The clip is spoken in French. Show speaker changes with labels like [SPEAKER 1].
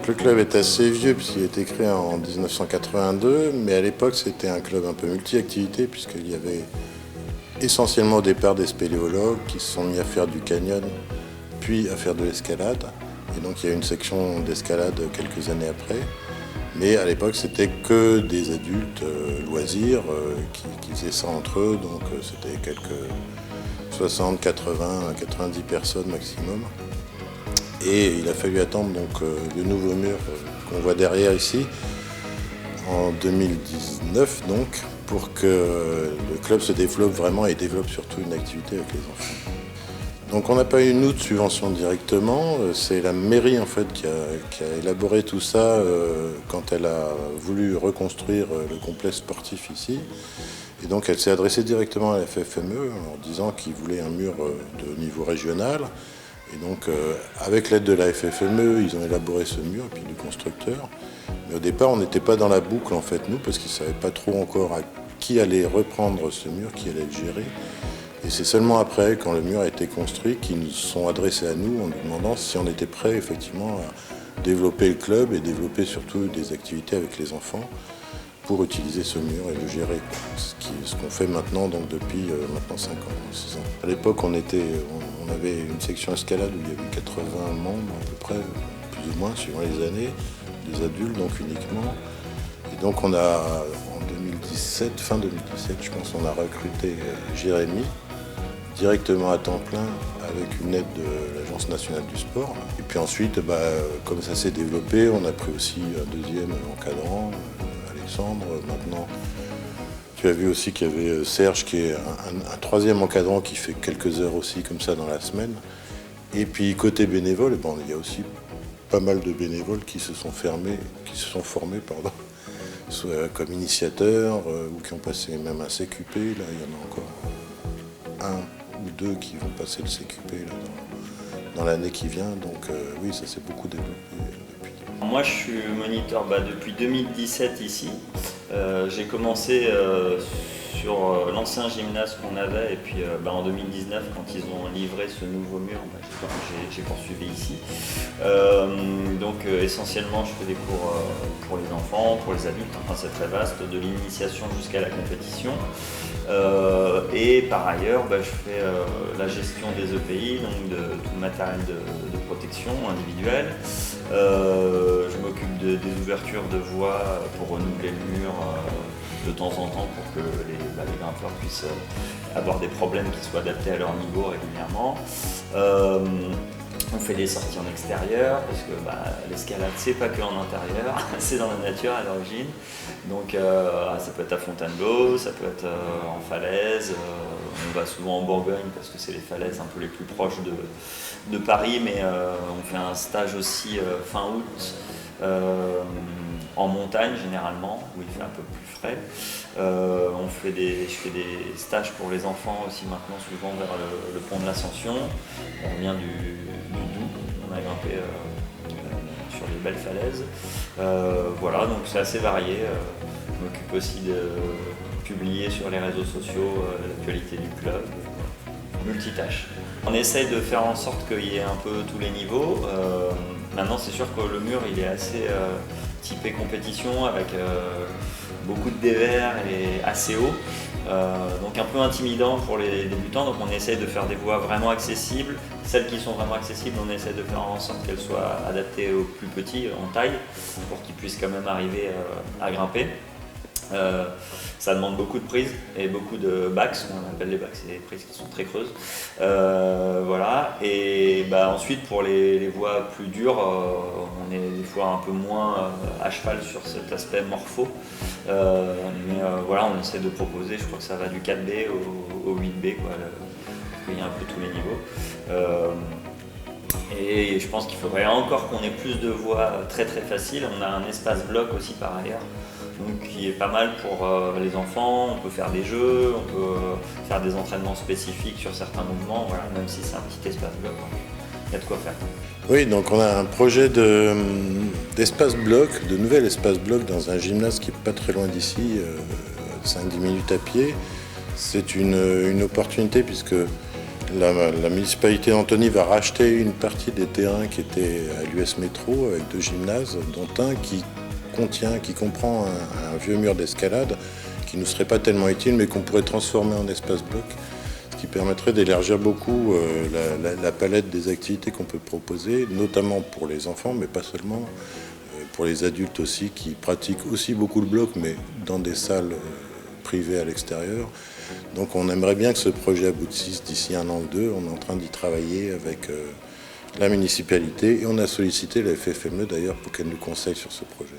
[SPEAKER 1] Donc le club est assez vieux puisqu'il a été créé en 1982, mais à l'époque c'était un club un peu multi-activité puisqu'il y avait essentiellement au départ des spéléologues qui se sont mis à faire du canyon, puis à faire de l'escalade. Et donc il y a une section d'escalade quelques années après. Mais à l'époque, c'était que des adultes loisirs qui faisaient ça entre eux. Donc c'était quelques 60, 80, 90 personnes maximum. Et il a fallu attendre donc, le nouveau mur qu'on voit derrière ici, en 2019 donc, pour que le club se développe vraiment et développe surtout une activité avec les enfants. Donc on n'a pas eu nous de subvention directement, c'est la mairie en fait qui a élaboré tout ça quand elle a voulu reconstruire le complexe sportif ici. Et donc elle s'est adressée directement à la FFME en leur disant qu'ils voulaient un mur de niveau régional. Et donc avec l'aide de la FFME, ils ont élaboré ce mur, et puis du constructeur. Mais au départ on n'était pas dans la boucle en fait nous, parce qu'ils ne savaient pas trop encore à qui allait reprendre ce mur, qui allait le gérer. Et c'est seulement après, quand le mur a été construit, qu'ils nous sont adressés à nous en nous demandant si on était prêt effectivement à développer le club et développer surtout des activités avec les enfants pour utiliser ce mur et le gérer. Ce qu'on fait maintenant donc depuis maintenant 5 ans, 6 ans. À l'époque, on avait une section escalade où il y avait 80 membres à peu près, plus ou moins, suivant les années, des adultes donc uniquement. Et donc on a, en 2017, fin 2017, je pense, on a recruté Jérémy, directement à temps plein avec une aide de l'Agence nationale du sport. Et puis ensuite, comme ça s'est développé, on a pris aussi un deuxième encadrant, Alexandre. Maintenant, tu as vu aussi qu'il y avait Serge qui est un troisième encadrant qui fait quelques heures aussi comme ça dans la semaine. Et puis côté bénévole, il y a aussi pas mal de bénévoles qui se sont formés, soit comme initiateurs ou qui ont passé même un CQP. Là, il y en a encore un ou deux qui vont passer le CQP là, dans l'année qui vient. Donc oui, ça s'est beaucoup développé depuis.
[SPEAKER 2] Moi, je suis moniteur depuis 2017 ici. J'ai commencé sur l'ancien gymnase qu'on avait et puis en 2019, quand ils ont livré ce nouveau mur, j'ai poursuivi ici. Donc essentiellement, je fais des cours pour les enfants, pour les adultes, enfin c'est très vaste, de l'initiation jusqu'à la compétition. Et par ailleurs, je fais la gestion des EPI, donc de tout le matériel de protection individuelle. Je m'occupe des ouvertures de voies pour renouveler le mur de temps en temps pour que les grimpeurs puissent avoir des problèmes qui soient adaptés à leur niveau régulièrement. On fait des sorties en extérieur parce que l'escalade c'est pas que en intérieur, c'est dans la nature à l'origine. Donc ça peut être à Fontainebleau, ça peut être en falaise. On va souvent en Bourgogne parce que c'est les falaises un peu les plus proches de Paris, mais on fait un stage aussi fin août en montagne généralement où il fait un peu plus frais. Je fais des stages pour les enfants aussi maintenant, souvent vers le pont de l'Ascension. On vient du Doubs, on a grimpé sur les belles falaises. Voilà, donc c'est assez varié. Je m'occupe aussi de publier sur les réseaux sociaux l'actualité du club. Multitâche. On essaye de faire en sorte qu'il y ait un peu tous les niveaux. Maintenant, c'est sûr que le mur il est assez typé compétition avec beaucoup de dévers et assez haut, donc un peu intimidant pour les débutants. Donc on essaie de faire des voies vraiment accessibles. Celles qui sont vraiment accessibles, on essaie de faire en sorte qu'elles soient adaptées aux plus petits en taille pour qu'ils puissent quand même arriver à grimper. Ça demande beaucoup de prises et beaucoup de backs, on appelle les backs, c'est des prises qui sont très creuses. Voilà. Et ensuite pour les voies plus dures, on est des fois un peu moins à cheval sur cet aspect morpho. Mais voilà, on essaie de proposer, je crois que ça va du 4B au 8B, quoi, il y a un peu tous les niveaux. Et je pense qu'il faudrait encore qu'on ait plus de voies très très faciles. On a un espace bloc aussi par ailleurs, donc qui est pas mal pour les enfants. On peut faire des jeux, on peut faire des entraînements spécifiques sur certains mouvements, voilà, même si c'est un petit espace bloc, il y a de quoi faire.
[SPEAKER 1] Oui, donc on a un projet d'espace bloc, de nouvel espace bloc dans un gymnase qui n'est pas très loin d'ici, 5-10 minutes à pied. C'est une opportunité puisque La municipalité d'Antony va racheter une partie des terrains qui étaient à l'US Métro avec 2 gymnases, dont un qui comprend un vieux mur d'escalade qui ne nous serait pas tellement utile mais qu'on pourrait transformer en espace bloc, ce qui permettrait d'élargir beaucoup la palette des activités qu'on peut proposer, notamment pour les enfants mais pas seulement, pour les adultes aussi qui pratiquent aussi beaucoup le bloc mais dans des salles privées à l'extérieur. Donc on aimerait bien que ce projet aboutisse d'ici 1 an ou 2. On est en train d'y travailler avec la municipalité et on a sollicité la FFME d'ailleurs pour qu'elle nous conseille sur ce projet.